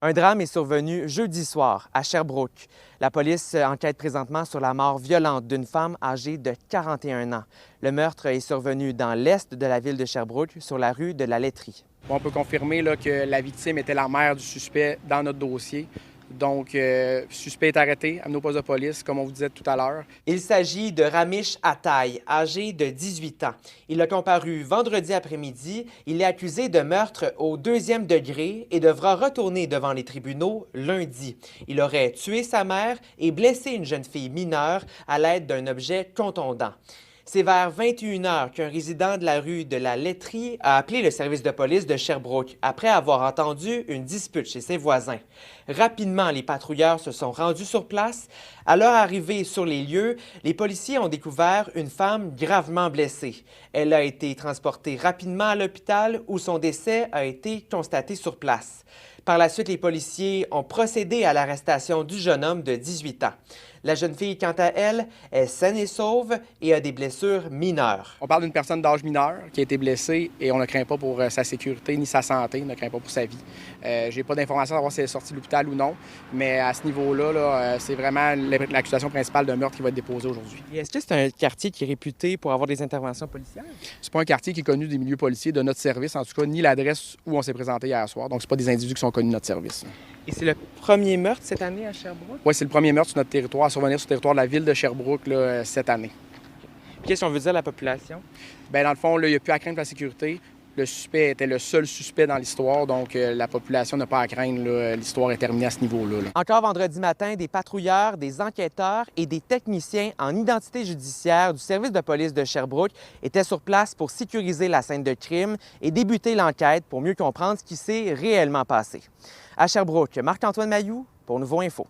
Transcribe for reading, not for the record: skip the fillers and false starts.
Un drame est survenu jeudi soir à Sherbrooke. La police enquête présentement sur la mort violente d'une femme âgée de 41 ans. Le meurtre est survenu dans l'est de la ville de Sherbrooke, sur la rue de la Laiterie. On peut confirmer là, que la victime était la mère du suspect dans notre dossier. Donc, le suspect est arrêté, amené au poste de police, comme on vous disait tout à l'heure. Il s'agit de Ramesh Ataï, âgé de 18 ans. Il a comparu vendredi après-midi. Il est accusé de meurtre au 2e degré et devra retourner devant les tribunaux lundi. Il aurait tué sa mère et blessé une jeune fille mineure à l'aide d'un objet contondant. C'est vers 21 h qu'un résident de la rue de la Laiterie a appelé le service de police de Sherbrooke après avoir entendu une dispute chez ses voisins. Rapidement, les patrouilleurs se sont rendus sur place. À leur arrivée sur les lieux, les policiers ont découvert une femme gravement blessée. Elle a été transportée rapidement à l'hôpital où son décès a été constaté sur place. Par la suite, les policiers ont procédé à l'arrestation du jeune homme de 18 ans. La jeune fille, quant à elle, est saine et sauve et a des blessures mineures. On parle d'une personne d'âge mineur qui a été blessée et on ne craint pas pour sa sécurité ni sa santé, on ne craint pas pour sa vie. J'ai pas d'informations à savoir si elle est sortie de l'hôpital ou non, mais à ce niveau-là, c'est vraiment l'accusation principale d'un meurtre qui va être déposée aujourd'hui. Et est-ce que c'est un quartier qui est réputé pour avoir des interventions policières? C'est pas un quartier qui est connu des milieux policiers de notre service, en tout cas, ni l'adresse où on s'est présenté hier soir. Donc, c'est pas des individus qui sont connus de notre service. Et c'est le premier meurtre cette année à Sherbrooke? Oui, c'est le premier meurtre sur notre territoire, à survenir sur le territoire de la ville de Sherbrooke là, cette année. Qu'est-ce qu'on veut dire à la population? Bien, dans le fond, là, il n'y a plus à craindre pour la sécurité. Le suspect était le seul suspect dans l'histoire, donc la population n'a pas à craindre. L'histoire est terminée à ce niveau-là. Encore vendredi matin, des patrouilleurs, des enquêteurs et des techniciens en identité judiciaire du service de police de Sherbrooke étaient sur place pour sécuriser la scène de crime et débuter l'enquête pour mieux comprendre ce qui s'est réellement passé. À Sherbrooke, Marc-Antoine Mailloux pour Nouveau Info.